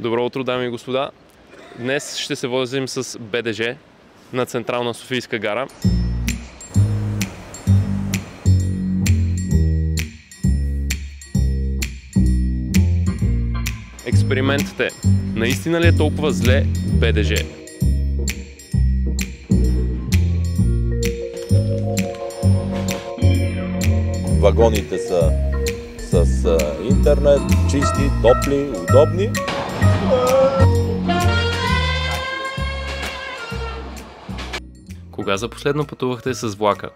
Добро утро, дами и господа! Днес ще се возим с БДЖ на Централна Софийска гара. Експериментът е: наистина ли е толкова зле БДЖ? Вагоните са с интернет, чисти, топли, удобни. Кога за последно пътувахте с влака?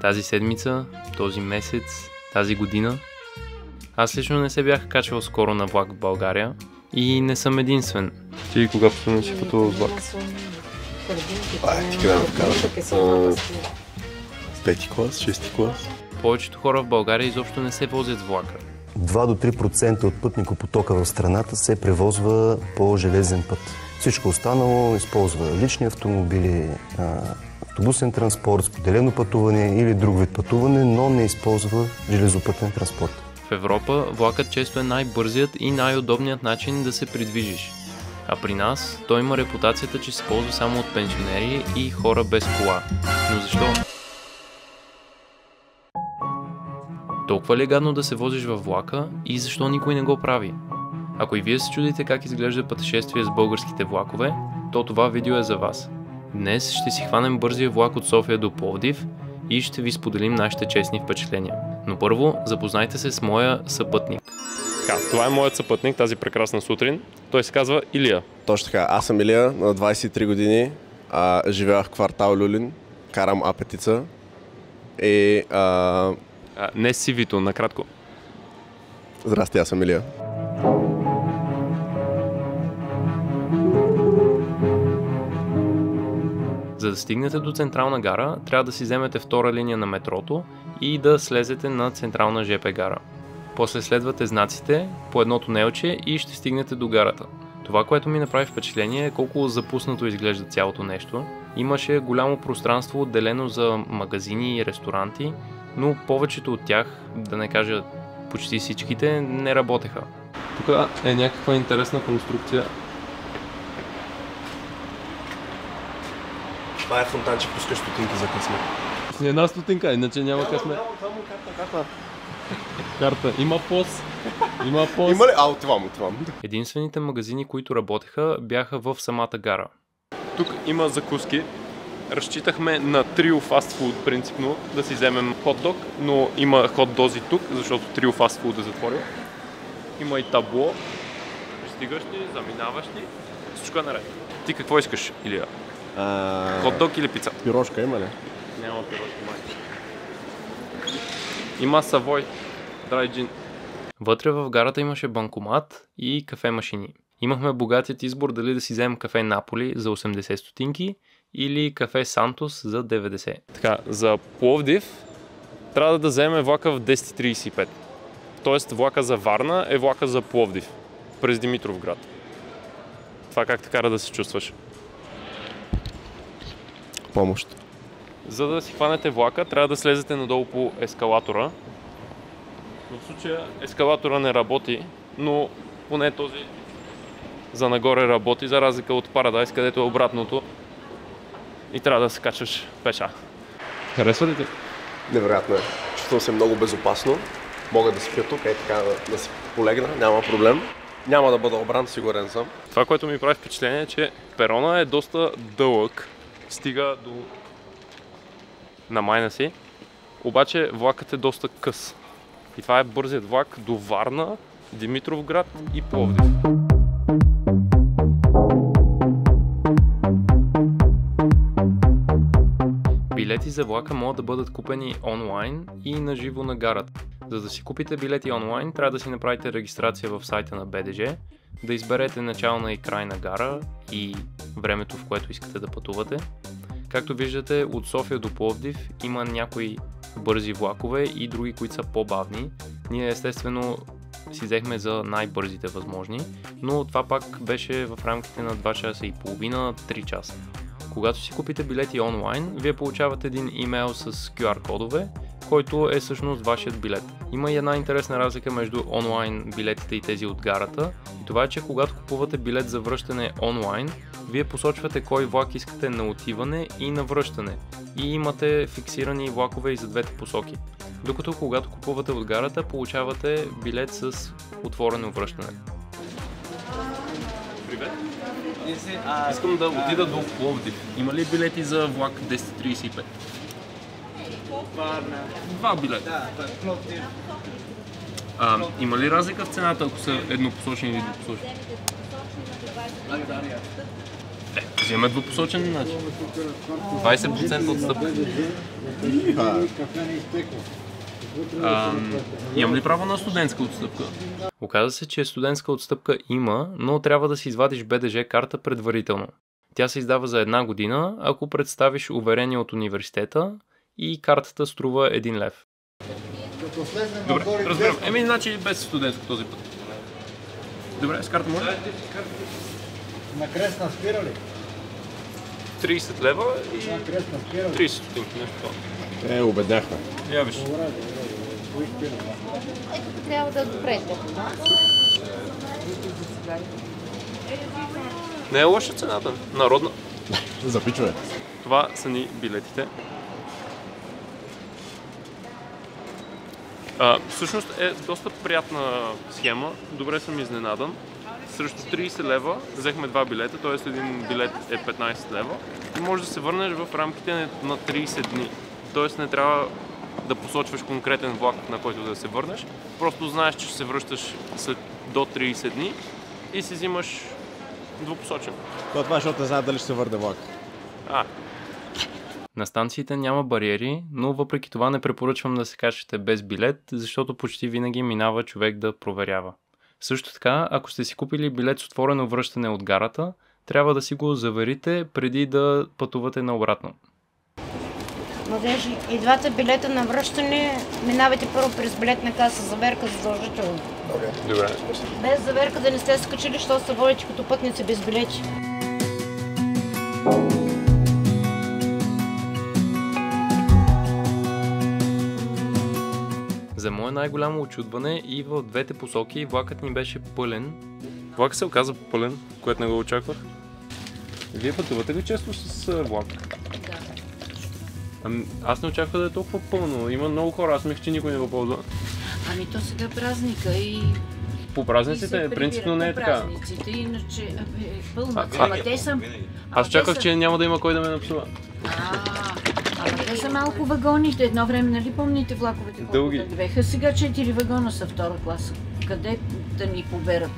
Тази седмица, този месец, тази година? Аз лично не се бях качвал скоро на влак в България и не съм единствен. Ти кога последно си пътувал с влак? Ти къде ме вкараш? Пети клас, шести клас. Повечето хора в България изобщо не се возят с влака. 2 до 3% от пътникопотока в страната се превозва по железен път. Всичко останало използва лични автомобили, автобусен транспорт, споделено пътуване или друг вид пътуване, но не използва железопътен транспорт. В Европа влакът често е най-бързият и най-удобният начин да се придвижиш. А при нас той има репутацията, че се ползва само от пенсионери и хора без кола. Но защо? Толкова ли е гадно да се возиш във влака и защо никой не го прави? Ако и вие се чудите как изглежда пътешествие с българските влакове, то това видео е за вас. Днес ще си хванем бързия влак от София до Пловдив и ще ви споделим нашите честни впечатления. Но първо, запознайте се с моя съпътник. Това е моят съпътник тази прекрасна сутрин. Той се казва Илия. Точно така. Аз съм Илия, на 23 години. Живея в квартал Люлин. Карам апетица. И... Не CV-то, накратко. Здрасти, аз съм Илия. За да стигнете до Централна гара, трябва да си вземете втора линия на метрото и да слезете на Централна ЖП гара. После следвате знаците по едно тунелче и ще стигнете до гарата. Това, което ми направи впечатление, е колко запуснато изглежда цялото нещо. Имаше голямо пространство, отделено за магазини и ресторанти, но повечето от тях, да не кажа почти всичките, не работеха. Тук е някаква интересна конструкция. Това е фонтан, че пускаш стотинки за късмет. С една стотинка, иначе няма късмет. Само карта. Карта. Има пост. Има пост. Има ли? Отивам. Единствените магазини, които работеха, бяха в самата гара. Тук има закуски. Разчитахме на Trio Fast Food принципно да си вземем хот-дог, но има хот-дози тук, защото Trio Fast Food е затворил. Има и табло. Пристигащи, заминаващи. Всичко е наред. Ти какво искаш, Илия? Хот-дог или пица? Пирошка има ли? Няма пирошка, май. Има Савой, драй джин. Вътре в гарата имаше банкомат и кафе машини. Имахме богатият избор дали да си вземем кафе Наполи за 80 стотинки или кафе Сантос за 90. Така, за Пловдив трябва да вземем влака в 10:35. Тоест влака за Варна е влака за Пловдив, през Димитровград. Това как те кара да се чувстваш? Помощ. За да си хванете влака, трябва да слезете надолу по ескалатора. В случая ескалатора не работи, но поне този за нагоре работи, за разлика от Парадайс, където е обратното и трябва да се качваш пеша. Харесва ли ти? Невероятно е. Чувствам се много безопасно. Мога да спя тук, така да си полегна, няма проблем. Няма да бъда обран, сигурен съм. Това, което ми прави впечатление е, че перона е доста дълъг. Стига до намайна си, обаче влакът е доста къс. И това е бързият влак до Варна, Димитровград и Пловдив. Билети за влака могат да бъдат купени онлайн и на живо на гарата. За да си купите билети онлайн, трябва да си направите регистрация в сайта на БДЖ, да изберете начална и крайна гара и времето, в което искате да пътувате. Както виждате, от София до Пловдив има някои бързи влакове и други, които са по-бавни. Ние естествено си взехме за най-бързите възможни, но това пак беше в рамките на 2 часа и половина, 3 часа. Когато си купите билети онлайн, вие получавате един имейл с QR кодове който е всъщност вашият билет. Има и една интересна разлика между онлайн билетите и тези от гарата. И това е, че когато купувате билет за връщане онлайн, вие посочвате кой влак искате на отиване и на връщане. И имате фиксирани влакове и за двете посоки. Докато когато купувате от гарата, получавате билет с отворено връщане. Привет! Искам да отида до Пловдив. Има ли билети за влак 10:35? Два билета. Има ли разлика в цената, ако са еднопосочни или двупосочни? Вземе двупосочен начин. 20% отстъпка. Имам ли право на студентска отстъпка? Оказва се, че студентска отстъпка има, но трябва да си извадиш БДЖ карта предварително. Тя се издава за 1 година, ако представиш уверение от университета и картата струва 1 лев. Добре, разбирам. Значи без студентско този път. Добре, с карта може? На кресна спира ли? 30 лева и 30 стотинки. Убедяхме. Я виж. Трябва да допрете. Не е лоша цената. Народна. Запичвай. Това са ни билетите. Всъщност е доста приятна схема. Добре съм изненадан. Срещу 30 лева взехме 2 билета, т.е. един билет е 15 лева и можеш да се върнеш в рамките на 30 дни. Т.е. не трябва да посочваш конкретен влак, на който да се върнеш. Просто знаеш, че ще се връщаш до 30 дни и си взимаш двупосочен. Това е, защото не знае дали ще се върне влак. На станциите няма бариери, но въпреки това не препоръчвам да се качвате без билет, защото почти винаги минава човек да проверява. Също така, ако сте си купили билет с отворено връщане от гарата, трябва да си го заверите преди да пътувате наобратно. Младежи, и двата билета на връщане минавайте първо през билетна каса, заверка задължително. Добре. Без заверка да не сте скачили, защото се водите като пътници без билети. За мое най-голямо очудване и в двете посоки влакът ни беше пълен. Влакът се оказа пълен, което не го очаквах. Вие пътувате ли често с влак? Да. Аз не очаквах да е толкова пълно. Има много хора, аз мисля, че никой не го ползва. То сега празника и... По празниците принципно не е така. Празниците, иначе пълна. Те са... Аз очаквах, че няма да има кой да ме напсува. Те са малко вагоните. Едно време, нали помните влаковете? Дълги. Беха сега 4 вагона са втора класа. Къде да ни поберат?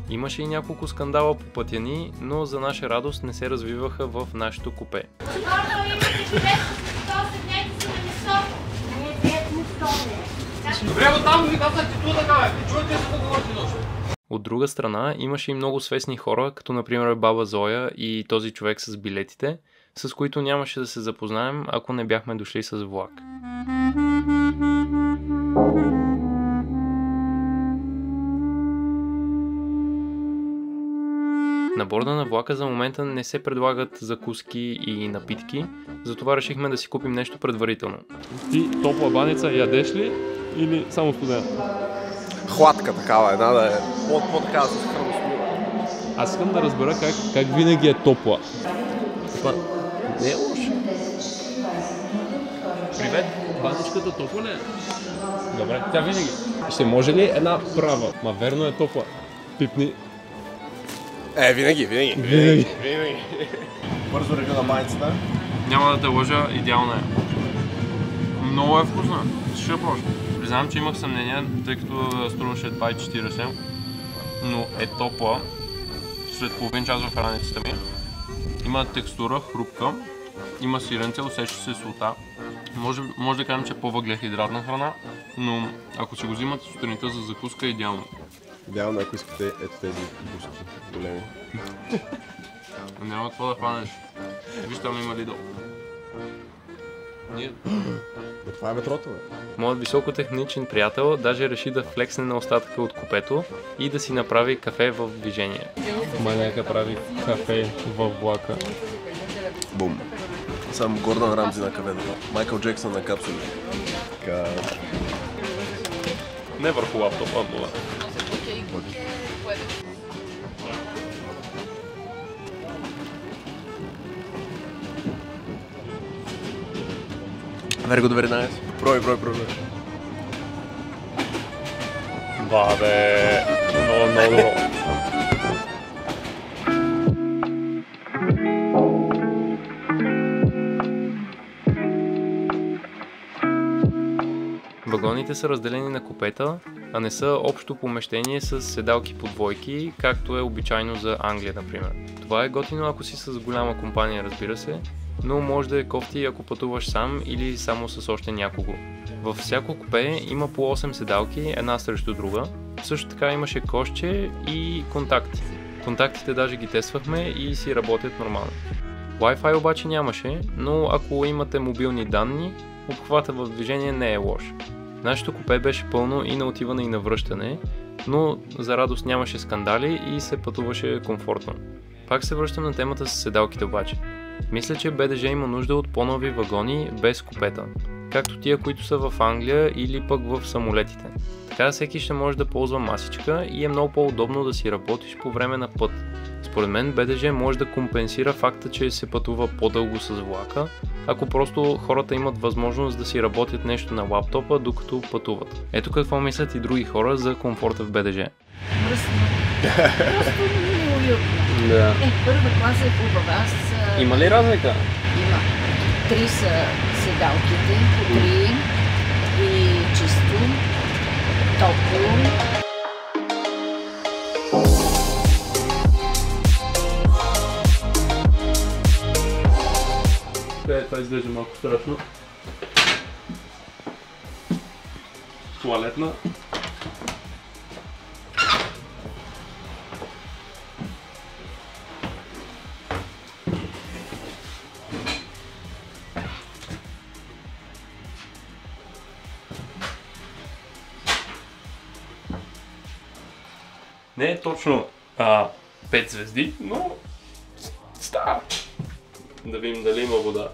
Имаше и няколко скандала по пътя ни, но за наша радост не се развиваха в нашето купе. От друга страна, имаше и много свестни хора, като например баба Зоя и този човек с билетите, с които нямаше да се запознаем, ако не бяхме дошли с влак. На борда на влака за момента не се предлагат закуски и напитки, затова решихме да си купим нещо предварително. Ти топла баница ядеш ли или само студена? Хладка такава една да е. По-така да се храносмила. Аз искам да разбера как винаги е топла. Не е лошо. Привет, баничката топла ли е? Добре, тя винаги. Ще може ли една права? Ма верно е топла. Пипни. Винаги. Бързо ревю на баницата. Няма да те лъжа, идеална е. Много е вкусна. Ще я просто. Признавам, че имах съмнение, тъй като струваше 2,40, но е топла. След половин час в раницата ми. Има текстура, хрупка, има сиренце, усеща се солта. Може да кажем, че е по-въглехидратна храна, но ако си го взимате сутринта за закуска е идеално. Идеално, ако искате ето тези буски големи. Няма какво да хванеш. Виж, там има Lidl. Това е метрото, бе. Моят високотехничен приятел даже реши да флексне на остатъка от купето и да си направи кафе в движение. Маняка прави кафе в влака. Бум. Съм Гордан Рамзи на каведа. Майкъл Джексън на капсули. god. Не върху лаптопа, а Very good, very nice. Пробай. Бабе, много добро. Вагоните са разделени на купета, а не са общо помещение с седалки по двойки, както е обичайно за Англия, например. Това е готино, ако си с голяма компания, разбира се, но може да е кофти, ако пътуваш сам или само с още някого. Във всяко купе има по 8 седалки, една срещу друга. Също така имаше кошче и контакти. Контактите даже ги тествахме и си работят нормално. Wi-Fi обаче нямаше, но ако имате мобилни данни, обхвата в движение не е лош. Нашето купе беше пълно и на отиване и на връщане, но за радост нямаше скандали и се пътуваше комфортно. Пак се връщам на темата с седалките обаче. Мисля, че БДЖ има нужда от по-нови вагони без купета, както тия, които са в Англия или пък в самолетите. Така всеки ще може да ползва масичка и е много по-удобно да си работиш по време на път. Според мен БДЖ може да компенсира факта, че се пътува по-дълго с влака, ако просто хората имат възможност да си работят нещо на лаптопа, докато пътуват. Ето какво мислят и други хора за комфорта в БДЖ. Мръсно. Просто неуютно. Да. Първа класа е хубава. Има ли разлика? Има. 3 са седалките, по 3 и чисто, топло. Това изглежда малко страшно. Туалетна. Не е точно 5 звезди, но става. Да видим дали има вода.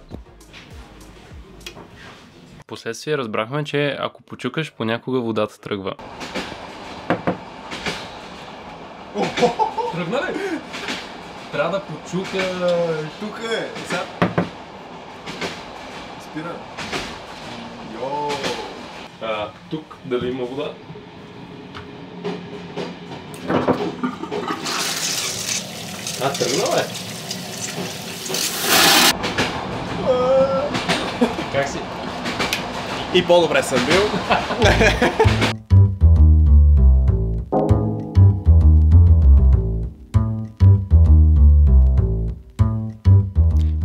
Впоследствие разбрахме, че ако почукаш, понякога водата тръгва. Тръгна ли? Трябва да почукаш. Тук е! Сега... Спира. Йооо! Тук дали има вода? Тръгна, бе! Как си? И по-добре съм бил.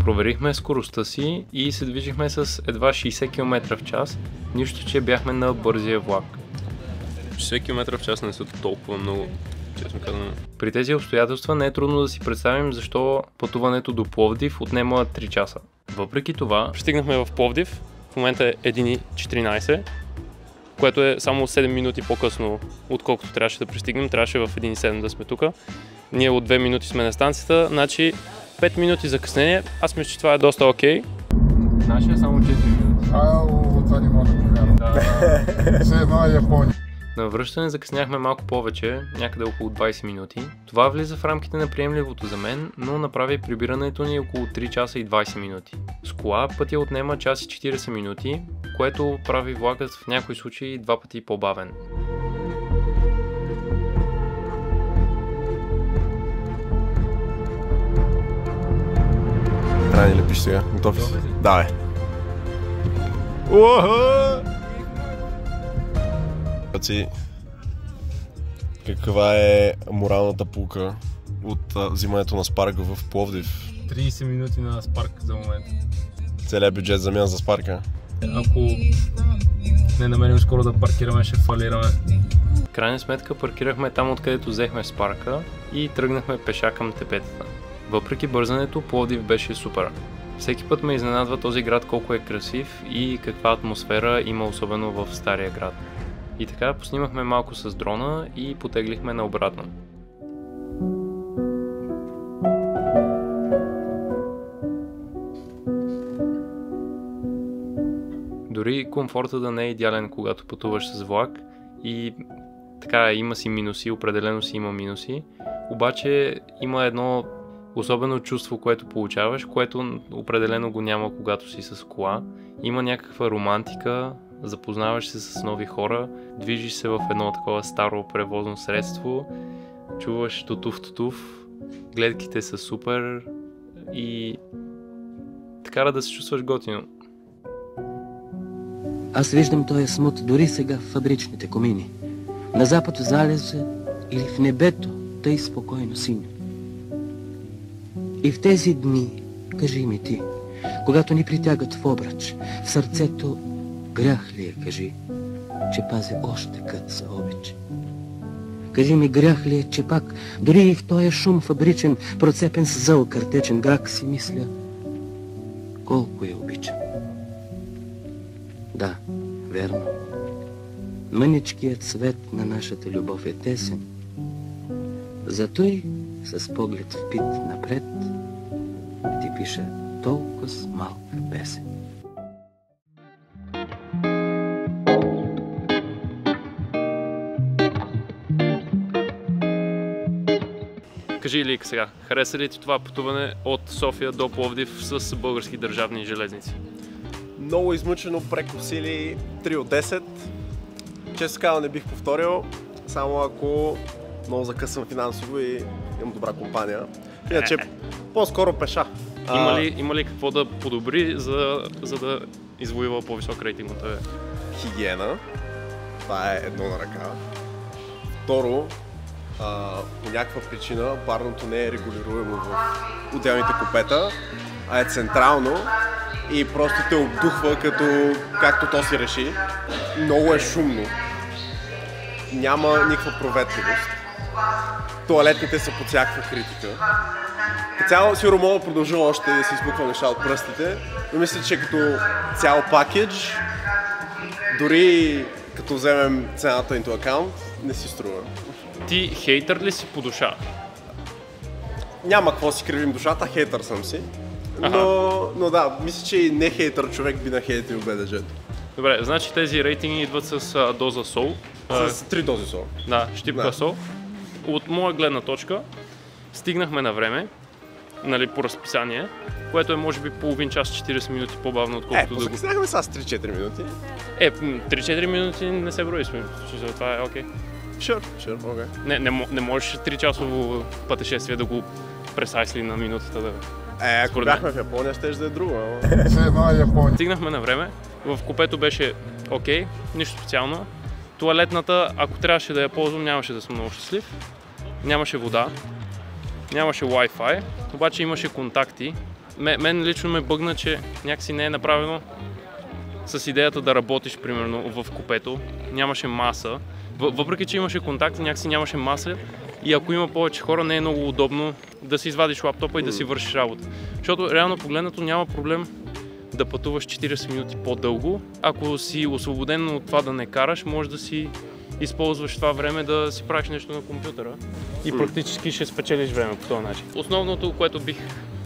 Проверихме скоростта си и се движихме с едва 60 км в час, нищо че бяхме на бързия влак. 60 км в час не са толкова много, честно казано. При тези обстоятелства не е трудно да си представим защо пътуването до Пловдив отнема 3 часа. Въпреки това, стигнахме в Пловдив, в момента е 1:14, което е само 7 минути по-късно, отколкото трябваше да пристигнем. Трябваше в 1:07 да сме тук. Ние от 2 минути сме на станцията, значи 5 минути закъснение. Аз мисля, че това е доста окей. Нашия е само 4 минути. Това не мога да повярвам. Все едно е Япония. На връщане закъсняхме малко повече, някъде около 20 минути. Това влиза в рамките на приемливото за мен, но направи прибирането ни около 3 часа и 20 минути. С кола пътя отнема час и 40 минути, което прави влакът в някои случаи 2 пъти по-бавен. Трябва да лепиш сега. Готов ли си? Да, бе. Каква е моралната пулка от взимането на Спарка в Пловдив? 30 минути на Спарк за момента. Целият бюджет замяна за Спарка. Ако не намерим скоро да паркираме, ще фалираме. В крайна сметка паркирахме там, откъдето взехме Спарка и тръгнахме пеша към тепетата. Въпреки бързането, Пловдив беше супер. Всеки път ме изненадва този град колко е красив и каква атмосфера има особено в стария град. И така поснимахме малко с дрона и потеглихме наобратно. Дори Дори комфорта да не е идеален, когато пътуваш с влак и така има си минуси, определено си има минуси, обаче има едно особено чувство, което получаваш, което определено го няма, когато си с кола. Има някаква романтика, запознаваш се с нови хора, движиш се в едно такова старо превозно средство, чуваш тутув, гледките са супер и така да се чувстваш готино. Аз виждам този смут дори сега в фабричните комини. На запад в залеза или в небето, тъй спокойно синьо. И в тези дни, кажи ми ти, когато ни притягат в обръч, в сърцето грях ли е, кажи, че пази още кът за обич. Кажи ми, грях ли е, че пак, дори и в този шум фабричен, процепен с зъл картечен гак, си мисля, колко я обичам. Да, верно. Мъничкият цвет на нашата любов е тесен. Зато и с поглед впит напред ти пиша толкова с малка песен. Кажи, Илик, сега, хареса ли ти това пътуване от София до Пловдив с български държавни железници? Много измъчено, прекосили 3 от 10. Често казано не бих повторил, само ако много закъсвам финансово и имам добра компания. Иначе по-скоро пеша. Има ли какво да подобри, за да извоюва по-висок рейтинг от тебе? Хигиена. Това е едно на ръка. Второ, по някаква причина парното не е регулируемо в отделните купета, а е централно и просто те обдухва както то си реши. Много е шумно. Няма никаква проветливост. Тоалетните са под всякаква критика. Цяло сигурно мога да продължа още да си изпуквам неща от пръстите, но мисля, че като цял пакедж, дори като вземем цената into акаунт, не си струва. Ти хейтър ли си по душа? Няма какво си кривим душата, хейтър съм си. Но да, мисля, че и не хейтър човек би нахейтил БДЖ-то. Добре, значи тези рейтинги идват с доза сол. С 3 дози сол. Да, щипка сол. От моя гледна точка стигнахме на време, нали, по разписание, което е може би половин час 40 минути по-бавно, отколкото да го... Закъсняхме с 3-4 минути. 3-4 минути не се брои сме, това е окей. Sure, окей. Не можеш 3-часово пътешествие да го пресайсли на минутата да... Ако бяхме в Япония, щеш да е друго. Все едно е Япония. Стигнахме на време, в купето беше окей, нищо специално. Тоалетната, ако трябваше да я ползвам, нямаше да съм много щастлив. Нямаше вода, нямаше Wi-Fi, обаче имаше контакти. Мен лично ме бъгна, че някакси не е направено с идеята да работиш, примерно, в купето. Нямаше маса. Въпреки че имаше контакти, някакси нямаше маса и ако има повече хора, не е много удобно да си извадиш лаптопа и да си вършиш работа. Защото реално погледнато няма проблем да пътуваш 40 минути по-дълго. Ако си освободен от това да не караш, може да си използваш това време да си правиш нещо на компютъра и практически ще спечелиш време по този начин. Основното, което бих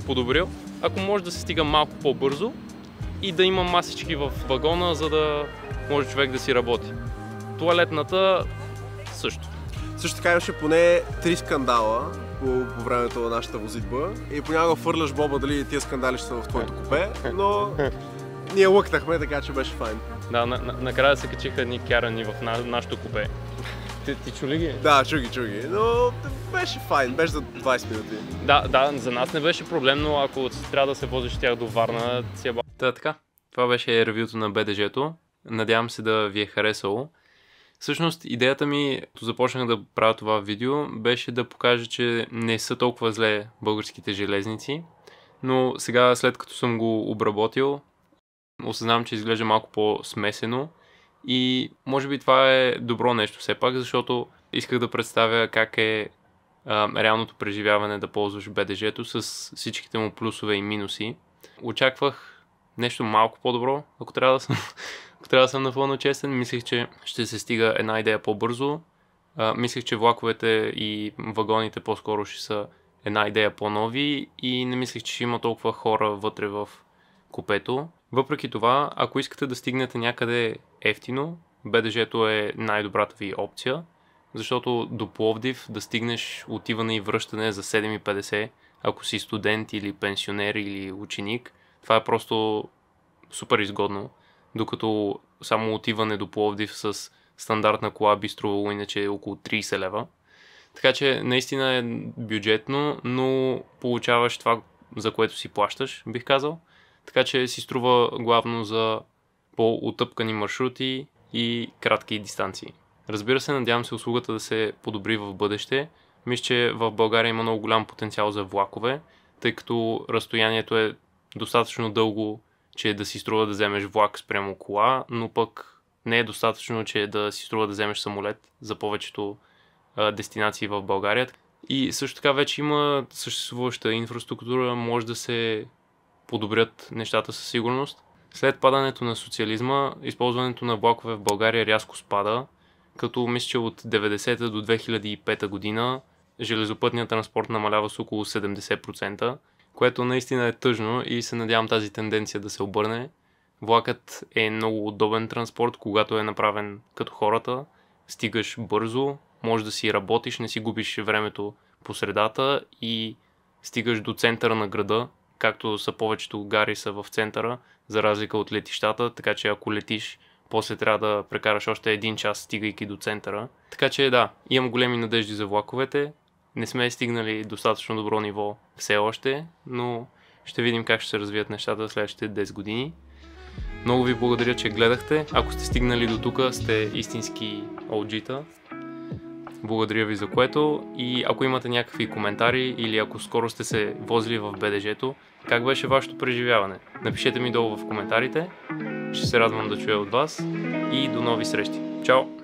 подобрил, ако може да се стига малко по-бързо и да има масички в вагона, за да може човек да си работи. Тоалетната също. Също така имаше поне 3 скандала по времето на нашата возитба и понякога фърляш боба дали тия скандали ще са в твоето купе, но ние лъкнахме, така че беше файн. Да, накрая се качиха едни кярани в нашото купе. Ти чули ги? Да, чуги, но беше файн, беше за 20 минути. Да, за нас не беше проблем, но ако трябва да се возиш тях до Варна, си е така. Това беше ревюто на БДЖ-то. Надявам се да ви е харесало. Всъщност, идеята ми, като започнах да правя това видео, беше да покажа, че не са толкова зле българските железници, но сега, след като съм го обработил, осъзнавам, че изглежда малко по-смесено и може би това е добро нещо все пак, защото исках да представя как е реалното преживяване да ползваш БДЖ-то с всичките му плюсове и минуси. Очаквах нещо малко по-добро, ако трябва да съм напълно честен. Мислих, че ще се стига една идея по-бързо. Мислих, че влаковете и вагоните по-скоро ще са една идея по-нови и не мислих, че ще има толкова хора вътре в купето. Въпреки това, ако искате да стигнете някъде ефтино, БДЖ-то е най-добрата ви опция, защото до Пловдив да стигнеш отиване и връщане за 7,50, ако си студент или пенсионер или ученик, това е просто супер изгодно, докато само отиване до Пловдив с стандартна кола би струвало иначе около 30 лева. Така че наистина е бюджетно, но получаваш това, за което си плащаш, бих казал. Така че си струва главно за по-утъпкани маршрути и кратки дистанции. Разбира се, надявам се услугата да се подобри в бъдеще. Мисля, че в България има много голям потенциал за влакове, тъй като разстоянието е достатъчно дълго, че да си струва да вземеш влак спрямо кола, но пък не е достатъчно, че да си струва да вземеш самолет за повечето дестинации в България. И също така вече има съществуваща инфраструктура, може да се подобрят нещата със сигурност. След падането на социализма, използването на влакове в България рязко спада, като мисля, че от 90-та до 2005 година железопътният транспорт намалява с около 70%, което наистина е тъжно и се надявам тази тенденция да се обърне. Влакът е много удобен транспорт, когато е направен като хората. Стигаш бързо, можеш да си работиш, не си губиш времето по средата и стигаш до центъра на града, както са повечето гари са в центъра, за разлика от летищата, така че ако летиш, после трябва да прекараш още 1 час, стигайки до центъра. Така че да, имам големи надежди за влаковете. Не сме стигнали достатъчно добро ниво все още, но ще видим как ще се развият нещата в следващите 10 години. Много ви благодаря, че гледахте. Ако сте стигнали до тук, сте истински OG-та. Благодаря ви за което и ако имате някакви коментари или ако скоро сте се возили в БДЖ-то, как беше вашето преживяване? Напишете ми долу в коментарите, ще се радвам да чуя от вас и до нови срещи. Чао!